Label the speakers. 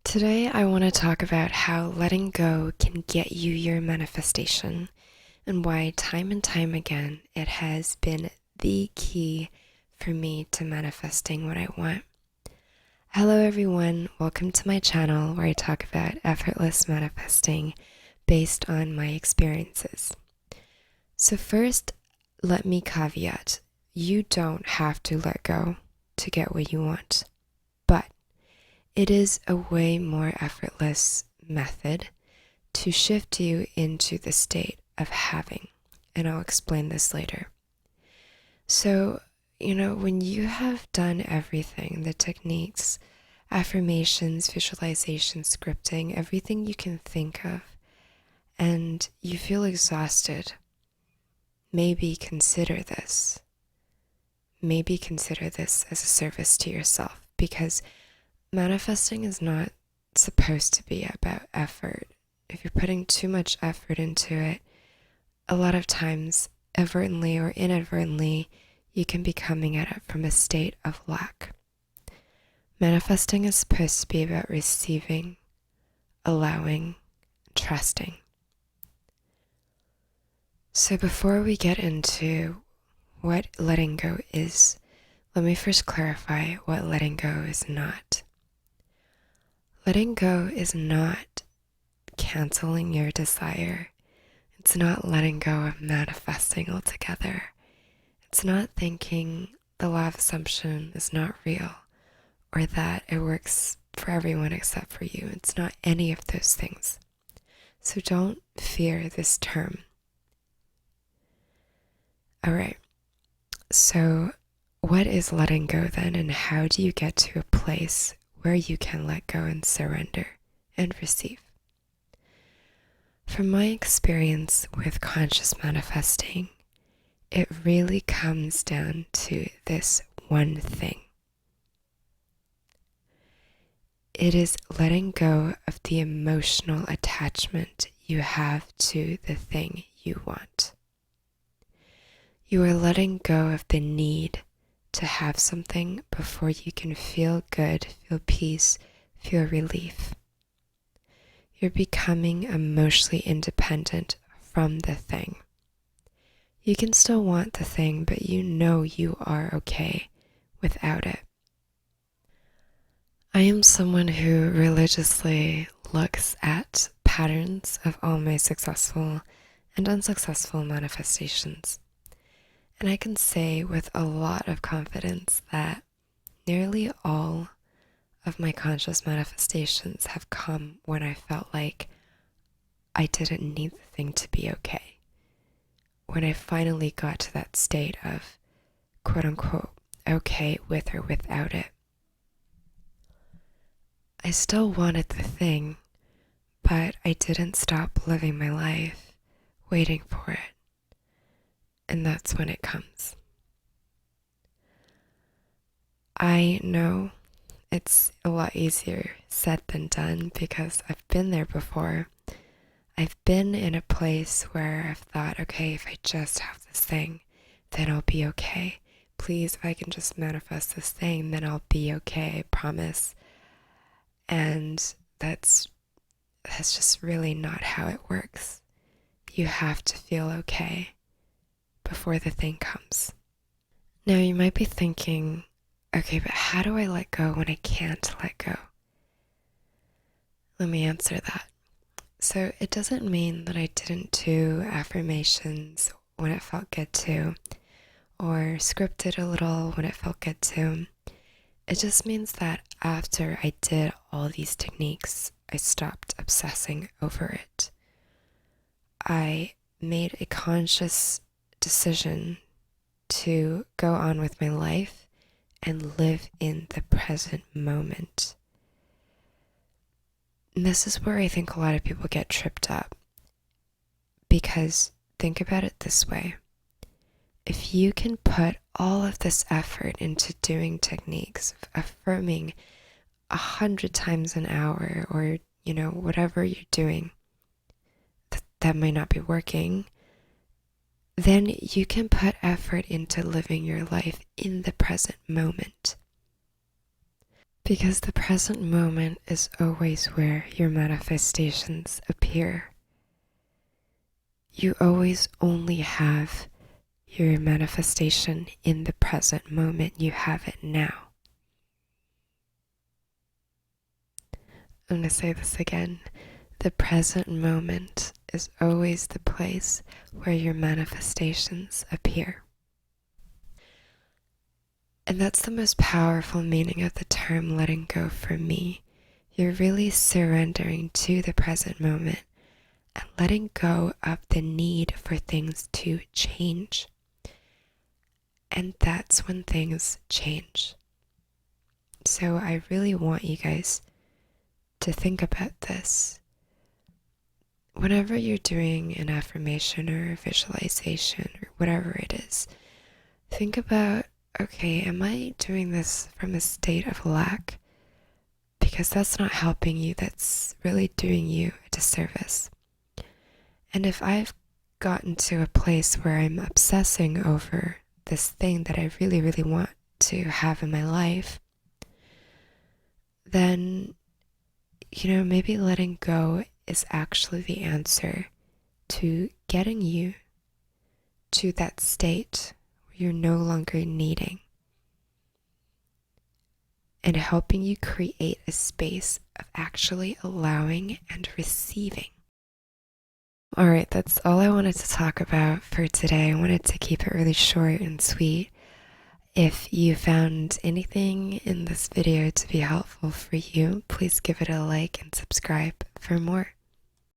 Speaker 1: Today, I want to talk about how letting go can get you your manifestation and why, time and time again, it has been the key for me to manifesting what I want. Hello, everyone. Welcome to my channel where I talk about effortless manifesting based on my experiences. So, first, let me caveat you don't have to let go to get what you want, but it is a way more effortless method to shift you into the state of having, and I'll explain this later. So, when you have done everything, the techniques, affirmations, visualization, scripting, everything you can think of, and you feel exhausted, maybe consider this. Maybe consider this as a service to yourself, because manifesting is not supposed to be about effort. If you're putting too much effort into it, a lot of times, advertently or inadvertently, you can be coming at it from a state of lack. Manifesting is supposed to be about receiving, allowing, trusting. So before we get into what letting go is, let me first clarify what letting go is not. Letting go is not canceling your desire. It's not letting go of manifesting altogether. It's not thinking the law of assumption is not real or that it works for everyone except for you. It's not any of those things. So don't fear this term. All right. So what is letting go then, and how do you get to a place where you can let go and surrender and receive? From my experience with conscious manifesting, it really comes down to this one thing. It is letting go of the emotional attachment you have to the thing you want. You are letting go of the need to have something before you can feel good, feel peace, feel relief. You're becoming emotionally independent from the thing. You can still want the thing, but you know you are okay without it. I am someone who religiously looks at patterns of all my successful and unsuccessful manifestations. And I can say with a lot of confidence that nearly all of my conscious manifestations have come when I felt like I didn't need the thing to be okay. When I finally got to that state of quote unquote okay with or without it. I still wanted the thing, but I didn't stop living my life waiting for it. And that's when it comes. I know it's a lot easier said than done because I've been there before. I've been in a place where I've thought, okay, if I just have this thing, then I'll be okay. Please, if I can just manifest this thing, then I'll be okay, I promise. And that's just really not how it works. You have to feel okay before the thing comes. Now you might be thinking, okay, but how do I let go when I can't let go? Let me answer that. So it doesn't mean that I didn't do affirmations when it felt good to, or scripted a little when it felt good to. It just means that after I did all these techniques, I stopped obsessing over it. I made a conscious decision to go on with my life and live in the present moment. And this is where I think a lot of people get tripped up. Because think about it this way. If you can put all of this effort into doing techniques, affirming 100 times an hour, or, whatever you're doing, that might not be working, then you can put effort into living your life in the present moment. Because the present moment is always where your manifestations appear. You always only have your manifestation in the present moment. You have it now. I'm going to say this again. The present moment is always the place where your manifestations appear. And that's the most powerful meaning of the term letting go for me. You're really surrendering to the present moment and letting go of the need for things to change. And that's when things change. So I really want you guys to think about this. Whenever you're doing an affirmation or a visualization or whatever it is, think about, okay, am I doing this from a state of lack? Because that's not helping you, that's really doing you a disservice. And if I've gotten to a place where I'm obsessing over this thing that I really, really want to have in my life, then, maybe letting go is actually the answer to getting you to that state where you're no longer needing, and helping you create a space of actually allowing and receiving. All right, that's all I wanted to talk about for today. I wanted to keep it really short and sweet. If you found anything in this video to be helpful for you, please give it a like and subscribe for more.